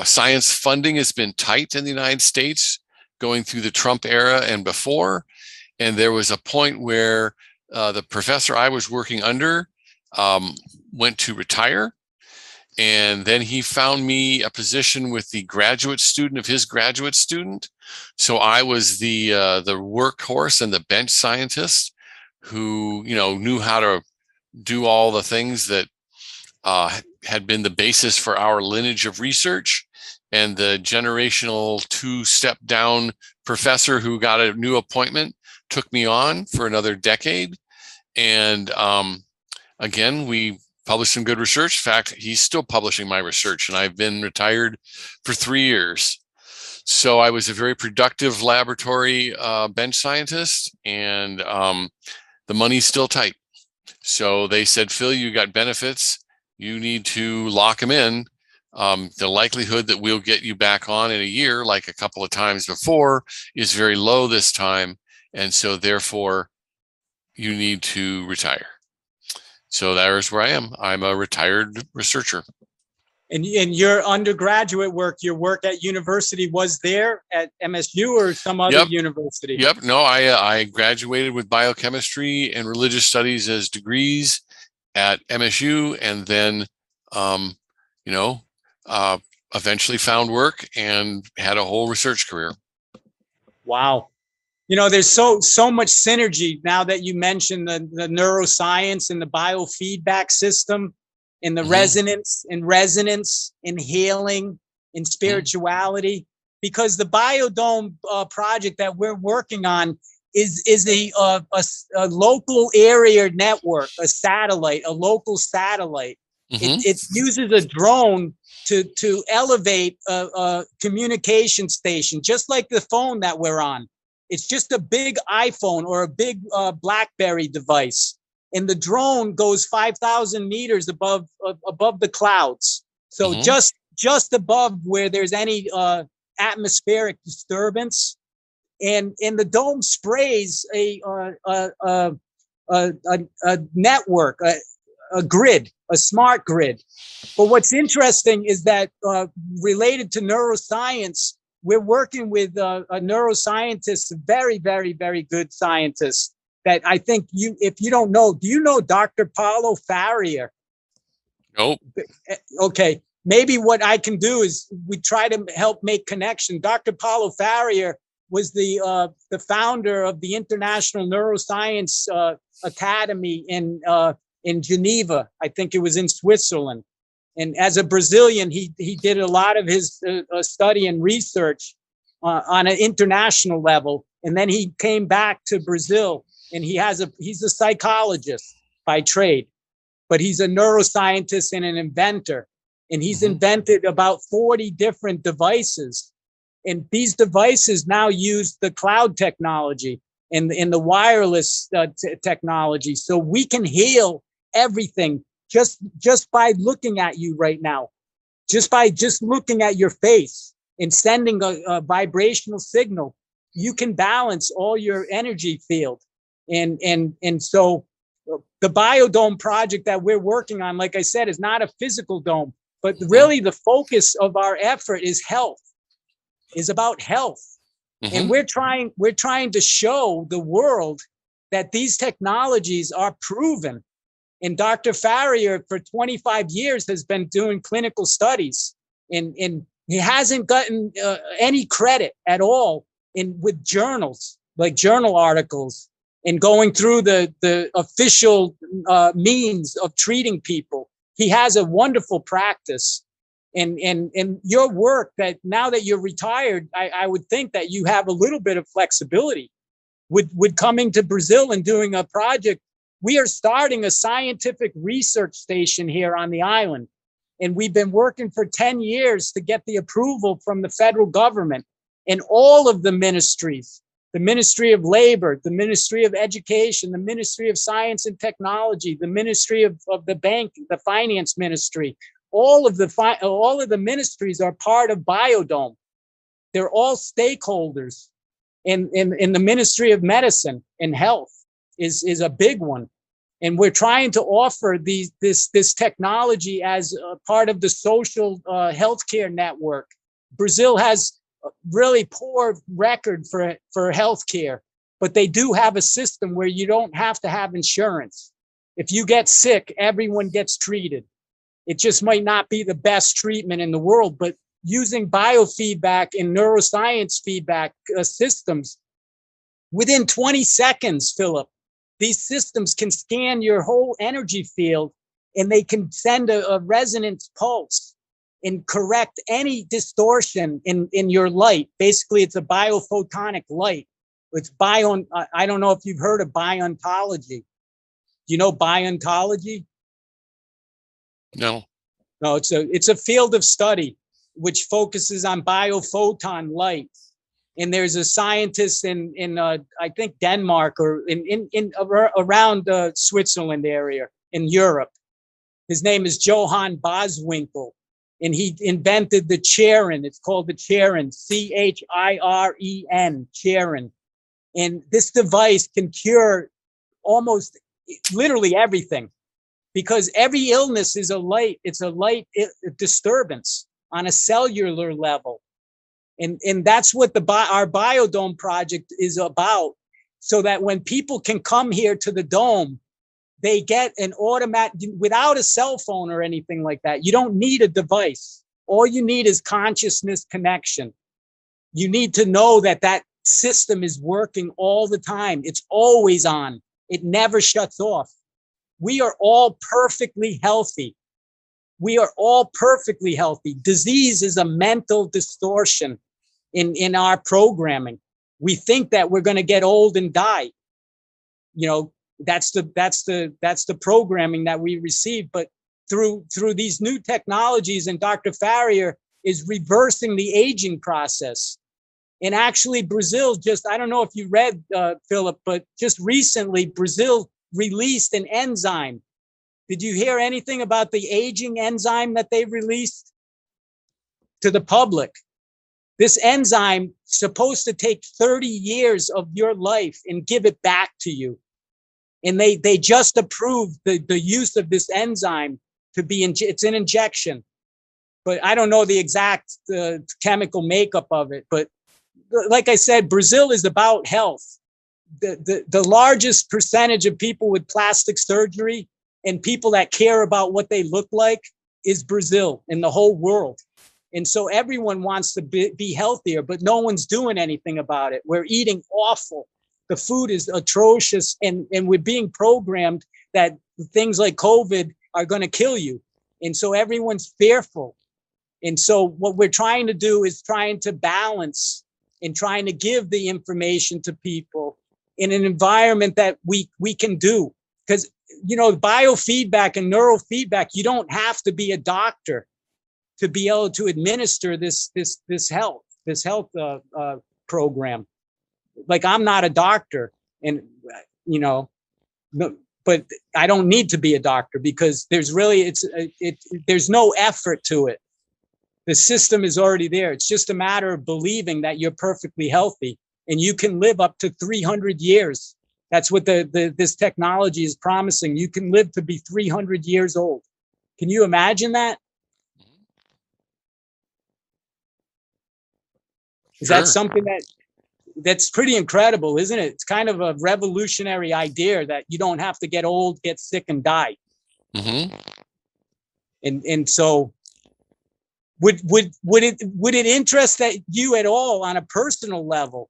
science funding has been tight in the United States, going through the Trump era and before. And there was a point where the professor I was working under went to retire, and then he found me a position with the graduate student of his graduate student. So I was the workhorse and the bench scientist who knew how to do all the things that had been the basis for our lineage of research. And the generational 2-step down professor who got a new appointment took me on for another decade. And again, we published some good research. In fact, he's still publishing my research, and I've been retired for 3 years. So I was a very productive laboratory bench scientist, and the money's still tight. So they said, Phil, you got benefits. You need to lock them in. The likelihood that we'll get you back on in a year, like a couple of times before, is very low this time. And so therefore, you need to retire. So there's where I am. I'm a retired researcher. And your undergraduate work, your work at university, was there at MSU or some other university? Yep. No, I graduated with biochemistry and religious studies as degrees at MSU, and then, eventually found work and had a whole research career. Wow. There's so much synergy now that you mentioned the neuroscience and the biofeedback system and the resonance and healing and spirituality, because the BioDome project that we're working on is a local area network, a local satellite. It uses a drone to elevate a communication station, just like the phone that we're on. It's just a big iPhone or a big BlackBerry device. And the drone goes 5,000 meters above the clouds. So just above where there's any atmospheric disturbance. And the dome sprays a network, a grid, a smart grid. But what's interesting is that related to neuroscience, we're working with a neuroscientist, a very, very, very good scientist that I think if you don't know, do you know Dr. Paulo Farrier? Nope. Okay. Maybe what I can do is we try to help make connection. Dr. Paulo Farrier the founder of the International Neuroscience Academy in Geneva. I think it was in Switzerland. And as a Brazilian, he did a lot of his study and research on an international level. And then he came back to Brazil, and he's a psychologist by trade, but he's a neuroscientist and an inventor. And he's invented about 40 different devices. And these devices now use the cloud technology and the wireless technology. So we can heal everything just by looking at you right now, just looking at your face and sending a vibrational signal. You can balance all your energy field. And so the BioDome project that we're working on, like I said, is not a physical dome, but really the focus of our effort is about health. And we're trying to show the world that these technologies are proven. And Dr. Farrier for 25 years has been doing clinical studies, and he hasn't gotten any credit at all with journals, like journal articles, and going through the official means of treating people. He has a wonderful practice. And your work, that now that you're retired, I would think that you have a little bit of flexibility with coming to Brazil and doing a project. We are starting a scientific research station here on the island. And we've been working for 10 years to get the approval from the federal government and all of the ministries, the Ministry of Labor, the Ministry of Education, the Ministry of Science and Technology, the Ministry of the Bank, the Finance Ministry. All of the ministries are part of BioDome. They're all stakeholders. In the Ministry of Medicine and Health is a big one. And we're trying to offer this technology as a part of the social healthcare network. Brazil has a really poor record for healthcare, but they do have a system where you don't have to have insurance. If you get sick, everyone gets treated. It just might not be the best treatment in the world, but using biofeedback and neuroscience feedback systems, within 20 seconds, Philip, these systems can scan your whole energy field, and they can send a resonance pulse and correct any distortion in your light. Basically, it's a biophotonic light. It's I don't know if you've heard of biontology. Do you know biontology? No. No, it's a field of study which focuses on biophoton light. And there's a scientist in I think Denmark or around Switzerland area in Europe. His name is Johann Boswinkel, and he invented the Charin. It's called the Charin, CHIREN, Charin. And this device can cure almost literally everything, because every illness is a light disturbance on a cellular level. And that's what our BioDome project is about, so that when people can come here to the dome, they get an automatic, without a cell phone or anything like that. You don't need a device. All you need is consciousness connection. You need to know that system is working all the time. It's always on. It never shuts off. We are all perfectly healthy. We are all perfectly healthy. Disease is a mental distortion in our programming. We think that we're going to get old and die. You know, that's the programming that we receive. But through these new technologies, and Dr. Farrier is reversing the aging process. And actually, Brazil I don't know if you read, Philip, but just recently, Brazil released an enzyme. Did you hear anything about the aging enzyme that they released to the public? This enzyme is supposed to take 30 years of your life and give it back to you. And they just approved the use of this enzyme to be, it's an injection. But I don't know the exact chemical makeup of it. But like I said, Brazil is about health. The largest percentage of people with plastic surgery and people that care about what they look like is Brazil in the whole world. And so everyone wants to be healthier, but no one's doing anything about it. We're eating awful. The food is atrocious, and we're being programmed that things like COVID are going to kill you. And so everyone's fearful. And so what we're trying to do is trying to balance and trying to give the information to people in an environment that we can do. Because, you know, biofeedback and neurofeedback, you don't have to be a doctor to be able to administer this health program. Like, I'm not a doctor, and, you know, but I don't need to be a doctor, because there's really, there's no effort to it. The system is already there. It's just a matter of believing that you're perfectly healthy and you can live up to 300 years. That's what this technology is promising. You can live to be 300 years old. Can you imagine that? Is that something that's pretty incredible, isn't it? It's kind of a revolutionary idea that you don't have to get old, get sick, and die. Mm-hmm. And so would it interest you at all on a personal level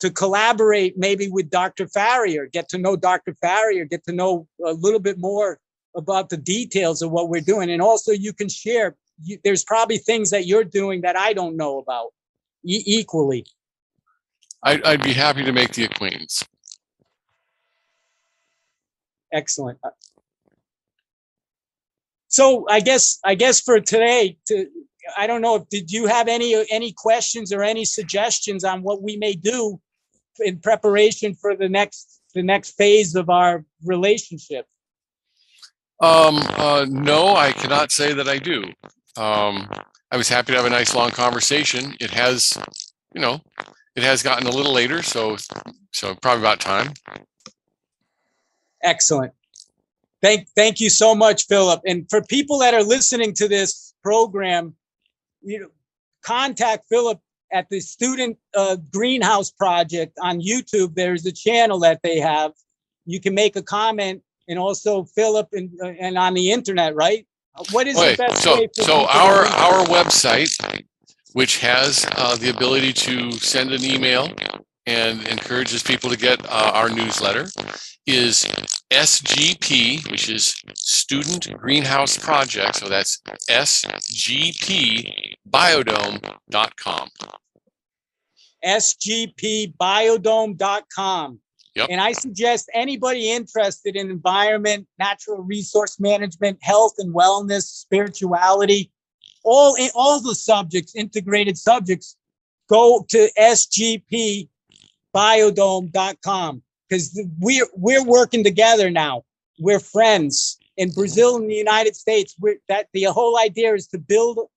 to collaborate maybe with Dr. Farrier, get to know Dr. Farrier, get to know a little bit more about the details of what we're doing? And also you can share, there's probably things that you're doing that I don't know about equally. I'd be happy to make the acquaintance. Excellent. So I guess for today, I don't know, did you have any questions or any suggestions on what we may do in preparation for the next phase of our relationship? No, I cannot say that I do. I was happy to have a nice long conversation. It has, you know, it has gotten a little later, so probably about time. Excellent. Thank you so much, Philip. And for people that are listening to this program, you know, contact Philip at the Student Greenhouse Project on YouTube. There's a channel that they have. You can make a comment, and also Philip and on the internet, right? What is the best way for so people our website, which has the ability to send an email and encourages people to get our newsletter, is SGP, which is Student Greenhouse Project. So that's sgpbiodome.com. sgpbiodome.com. Yep. And I suggest anybody interested in environment, natural resource management, health and wellness, spirituality, all the subjects, integrated subjects, go to sgpbiodome.com, because we're working together now. We're friends. In Brazil and the United States, the whole idea is to build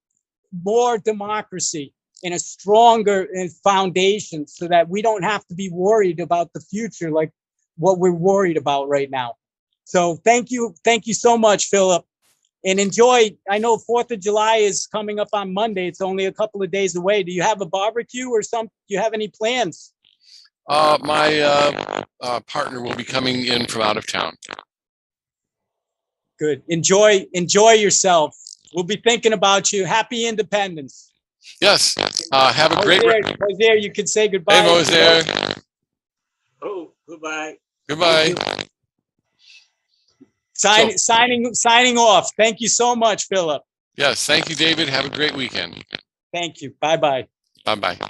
more democracy in a stronger foundation, so that we don't have to be worried about the future like what we're worried about right now. So thank you so much, Philip, and enjoy. I know 4th of July is coming up on Monday. It's only a couple of days away. Do you have a barbecue or something? Do you have any plans? My partner will be coming in from out of town. Good. Enjoy yourself. We'll be thinking about you. Happy Independence. Yes. Have a great. There, you can say goodbye. Hey, Mosier. Oh, goodbye. Goodbye. Signing off. Thank you so much, Philip. Yes. Thank you, David. Have a great weekend. Thank you. Bye-bye. Bye-bye.